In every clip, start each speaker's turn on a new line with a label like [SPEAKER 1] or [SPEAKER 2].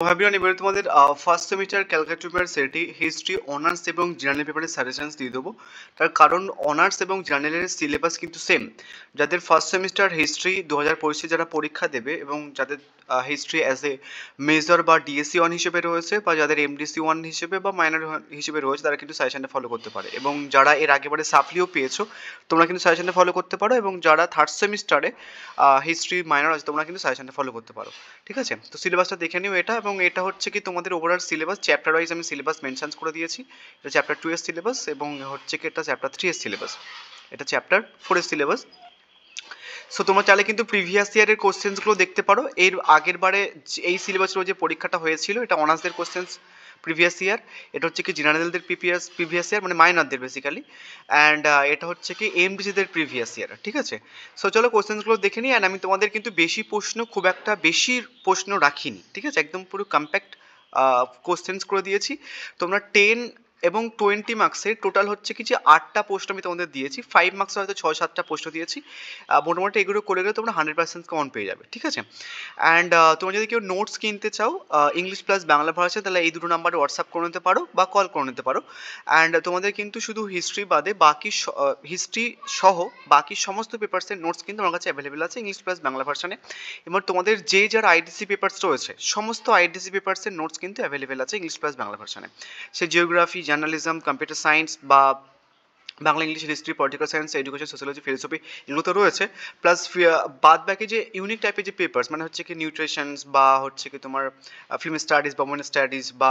[SPEAKER 1] ভাবিও এবারে তোমাদের ফার্স্ট সেমিস্টার ক্যালকুলেটর সেটি হিস্ট্রি অনার্স এবং জেনারেল পেপারের সাজেশনস দিয়ে দেবো। তার কারণ অনার্স এবং জেনারেলের সিলেবাস কিন্তু সেম। যাদের ফার্স্ট সেমিস্টার হিস্ট্রি 2025 যারা পরীক্ষা দেবে এবং যাদের হিস্ট্রি অ্যাজ এ মেজর বা ডিএসসি ওয়ান হিসেবে রয়েছে বা যাদের এমডিসি ওয়ান হিসেবে বা মাইনর হিসেবে রয়েছে তারা কিন্তু সাজেশনটা ফলো করতে পারে। এবং যারা এর আগেবারে সাপ্লিও পেয়েছো তোমরা কিন্তু সাজেশনটা ফলো করতে পারো, এবং যারা থার্ড সেমিস্টারে হিস্ট্রি মাইনর আছে তোমরা কিন্তু সাজেশনটা ফলো করতে পারো। ঠিক আছে, তো সিলেবাসটা দেখে নিও এটা। এবং এটা হচ্ছে কি তোমাদের ওভারঅল সিলেবাস চ্যাপ্টার ওয়াইজ আমি সিলেবাস মেনশন করে দিয়েছি। এটা চ্যাপ্টার 2 এর সিলেবাস এবং হচ্ছে কি এটা চ্যাপ্টার 3 এর সিলেবাস, এটা চ্যাপ্টার 4 এর সিলেবাস। সো তোমরা চাইলে কিন্তু প্রিভিয়াস ইয়ারের কোশ্চেন্সগুলো দেখতে পারো। এর আগের বারে এই সিলেবাসের যে পরীক্ষাটা হয়েছিল এটা অনার্সদের কোশ্চেন্স প্রিভিয়াস ইয়ার, এটা হচ্ছে কি জেনারেলদের প্রিভিয়াস ইয়ার মানে মাইনরদের বেসিক্যালি, অ্যান্ড এটা হচ্ছে কি এমডিসিদের প্রিভিয়াস ইয়ার। ঠিক আছে, সো চলো কোশ্চেন্সগুলো দেখে নিই। অ্যান্ড আমি তোমাদের কিন্তু বেশি প্রশ্ন খুব একটা বেশি প্রশ্ন রাখিনি, ঠিক আছে, একদম পুরো কম্প্যাক্ট কোশ্চেন্স করে দিয়েছি। তোমরা 10 এবং 20 মার্কসের টোটাল হচ্ছে কি যে 8টা প্রশ্ন আমি তোমাদের দিয়েছি। 5 মার্কসের হয়তো 6-7টা প্রশ্ন দিয়েছি। মোটামুটি এগুলো করে গেলে তোমরা 100% কমন পেয়ে যাবে। ঠিক আছে, অ্যান্ড তোমরা যদি কেউ নোটস কিনতে চাও ইংলিশ প্লাস বাংলা ভার্সন, তাহলে এই দুটো নাম্বারে হোয়াটসঅ্যাপ করে নিতে পারো বা কল করে নিতে পারো। অ্যান্ড তোমাদের কিন্তু শুধু হিস্ট্রি বাদে বাকি হিস্ট্রি সহ বাকি সমস্ত পেপারসের নোটস কিন্তু আমার কাছে অ্যাভেলেবেল আছে ইংলিশ প্লাস বাংলা ভার্সনে। এবং তোমাদের যে যার আইডিসি পেপারস রয়েছে সমস্ত আইডিসি পেপারসের নোটস কিন্তু অ্যাভেলেবেল আছে ইংলিশ প্লাস বাংলা ভার্সনে। সে জিওগ্রাফি, জার্নালিজম, কম্পিউটার সায়েন্স বা Bangla, English, history, political science, education, sociology, philosophy এগুলো তো রয়েছে। প্লাস বাদ বাকি যে ইউনিক টাইপের যে পেপার্স মানে হচ্ছে কি নিউট্রিশনস বা হচ্ছে কি তোমার ফিল্ম স্টাডিজ বা ওমেন স্টাডিজ বা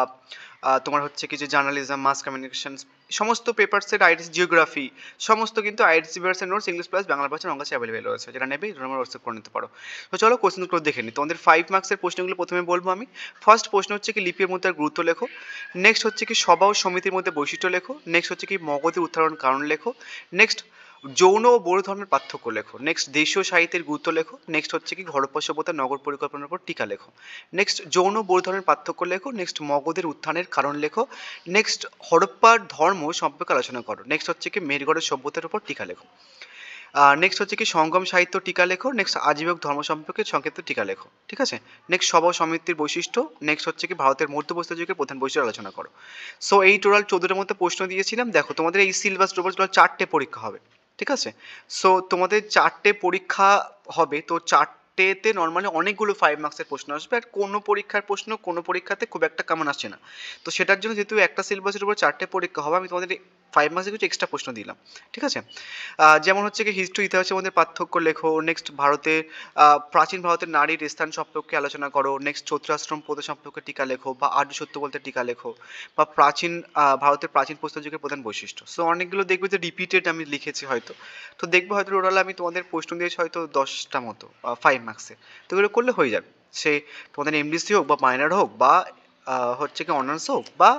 [SPEAKER 1] তোমার হচ্ছে কি যে জার্নালিজম, মাস কমিউনিকেশনস, সমস্ত পেপারসের আইডিসি, জিওগ্রাফি সমস্ত কিন্তু আইডিসি পেপারসের notes English plus Bangla version আমার কাছে অ্যাভেলেবেল রয়েছে। যেটা নেবে তোমরা হোয়াটসঅ্যাপ করে নিতে পারো। তো চলো কোশ্চেনগুলো দেখে নিই। তোমাদের 5 মার্কসের প্রশ্নগুলো প্রথমে বলবো আমি। ফার্স্ট প্রশ্ন হচ্ছে কি লিপির মুদ্রার গুরুত্ব লেখো। নেক্সট হচ্ছে কি সভা ও সমিতির মধ্যে বৈশিষ্ট্য লেখো। নেক্সট হচ্ছে কি মগধের উত্তরণ কারণ লেখো। নেক্সট যৌন ও বৌদ্ধ ধর্মের পার্থক্য লেখো। নেক্সট দেশীয় সাহিত্যের গুরুত্ব লেখো। নেক্সট হচ্ছে কি হরপ্পা সভ্যতার নগর পরিকল্পনার উপর টিকা লেখো। নেক্সট যৌন বৌদ্ধ ধর্মের পার্থক্য লেখো। নেক্সট মগধের উত্থানের কারণ লেখো। নেক্সট হরপ্পার ধর্ম সম্পর্কে আলোচনা করো। নেক্সট হচ্ছে কি মেহেরগড়ের সভ্যতার উপর টিকা লেখো। নেক্সট হচ্ছে কি সঙ্গম সাহিত্য টিকা লেখো। নেক্সট আজীবক ধর্ম সম্পর্কে সংক্ষিপ্ত টিকা লেখো। ঠিক আছে, নেক্সট সভা সমিতির বৈশিষ্ট্য। নেক্সট হচ্ছে কি ভারতের মধ্যপ্রস্তর যুগের প্রধান বৈশিষ্ট্য আলোচনা করো। সো এই টোটাল 14টার মধ্যে প্রশ্ন দিয়েছিলাম। দেখো তোমাদের এই সিলেবাস টোটাল 4টে পরীক্ষা হবে। ঠিক আছে, সো তোমাদের 4টে পরীক্ষা হবে, তো 4টেতে নর্মালি অনেকগুলো 5 মার্কসের প্রশ্ন আসবে। আর কোনো পরীক্ষার প্রশ্ন কোনো পরীক্ষাতে খুব একটা কমন আসছে না। তো সেটার জন্য যেহেতু একটা সিলেবাসের উপর 4টে পরীক্ষা হবে আমি তোমাদের 5 মার্কসের কিছু এক্সট্রা প্রশ্ন দিলাম। ঠিক আছে, যেমন হচ্ছে কি হিস্ট্রি ইতিহাসের মধ্যে পার্থক্য লেখো। নেক্সট ভারতের প্রাচীন ভারতের নারীর স্থান সম্পর্কে আলোচনা করো। নেক্সট চতুরাশ্রম প্রথা সম্পর্কে টিকা লেখো বা আর্য সত্য বলতে টিকা লেখো। বা প্রাচীন ভারতের প্রাচীন প্রস্তর যুগের প্রধান বৈশিষ্ট্য। সো অনেকগুলো দেখবে যে রিপিটেড আমি লিখেছি হয়তো, তো দেখবো হয়তো টোটাল আমি তোমাদের প্রশ্ন দিয়েছি হয়তো 10টা মতো 5 মার্কসের। তো এগুলো করলে হয়ে যাবে। সে তোমাদের এমডিসি হোক বা মাইনর হোক বা হচ্ছে কি অনার্স হোক বা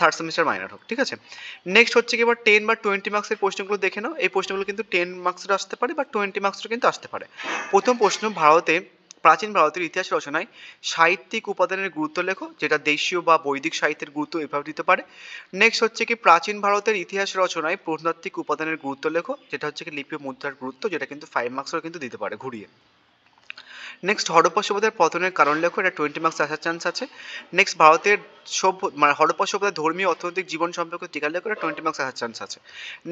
[SPEAKER 1] থার্ড সেমিস্টার মাইনর হোক। ঠিক আছে, নেক্সট হচ্ছে কি এবার 10 বা 20 মার্কসের প্রশ্নগুলো দেখে নাও। এই প্রশ্নগুলো কিন্তু 10 মার্কসের আসতে পারে বা 20 মার্কসের কিন্তু আসতে পারে। প্রথম প্রশ্ন, প্রাচীন ভারতের ইতিহাস রচনায় সাহিত্যিক উপাদানের গুরুত্ব লেখো, যেটা দেশীয় বা বৈদিক সাহিত্যের গুরুত্ব এভাবে দিতে পারে। নেক্সট হচ্ছে কি প্রাচীন ভারতের ইতিহাস রচনায় প্রত্নতাত্ত্বিক উপাদানের গুরুত্ব লেখো, যেটা হচ্ছে কি লিপি মুদ্রার গুরুত্ব, যেটা কিন্তু 5 মার্কসেরও কিন্তু দিতে পারে ঘুরিয়ে। নেক্সট হরপ্পা সভ্যতার পতনের কারণ লেখো, এটা 20 মার্কস আসার চান্স আছে। নেক্সট ভারতের মানে হরপ্পা সভ্যতার ধর্মীয় অর্থনৈতিক জীবন সম্পর্কে টিকা লেখো, এটা 20 মার্কস আসার চান্স আছে।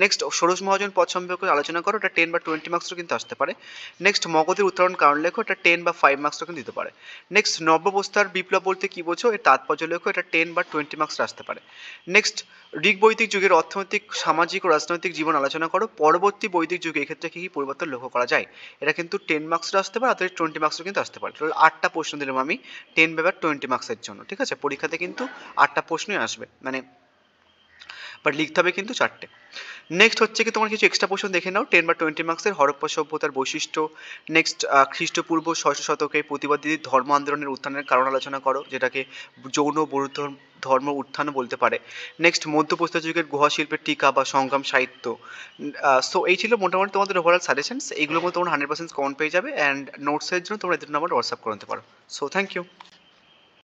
[SPEAKER 1] নেক্সট ষোড়শ মহাজন পদ সম্পর্কে আলোচনা করো, এটা 10 বা 20 মার্কসও কিন্তু আসতে পারে। নেক্সট মগধের উত্তরণ কারণ লেখো, এটা 10 বা 5 মার্কসও কিন্তু দিতে পারে। নেক্সট নব্যবস্থার বিপ্লব বলতে কি বোঝো, এর তাৎপর্য লেখো, এটা 10 বা 20 মার্কস আসতে পারে। নেক্সট ঋগ বৈদিক যুগের অর্থনৈতিক, সামাজিক ও রাজনৈতিক জীবন আলোচনা করো। পরবর্তী বৈদিক যুগে এক্ষেত্রে কী কী পরিবর্তন লক্ষ্য করা যায়, এটা কিন্তু 10 মার্কসও আসতে পারে, অর্থাৎ 20 মার্কসও কিন্তু আসতে পারে। টোটাল 8টা প্রশ্ন দিলাম আমি 10 বা 20 মার্কসের জন্য। ঠিক আছে, পরীক্ষাতে কিন্তু 8টা প্রশ্নই আসবে, মানে বাট লিখতে হবে কিন্তু 4টে। নেক্সট হচ্ছে কি তোমার কিছু এক্সট্রা প্রশ্ন দেখে নাও 10 বা 20 মার্কসের। হরপ্পা সভ্যতার বৈশিষ্ট্য। নেক্সট খ্রিস্টপূর্ব 6শ শতকে প্রতিবাদী ধর্ম আন্দোলনের উত্থানের কারণ আলোচনা করো, যেটাকে যৌন বৌদ্ধ ধর্ম উত্থানও বলতে পারে। নেক্সট মধ্যপ্রস্তর যুগের গুহা শিল্পের টিকা বা সংগ্রাম সাহিত্য। সো এই ছিল মোটামুটি তোমাদের ওভারঅল সাজেশনস। এইগুলোর মধ্যে তোমরা 100% কমন পেয়ে যাবে। অ্যান্ড নোটসের জন্য তোমরা এদের নাম্বার হোয়াটসঅ্যাপ করে নিতে পারো। So thank you.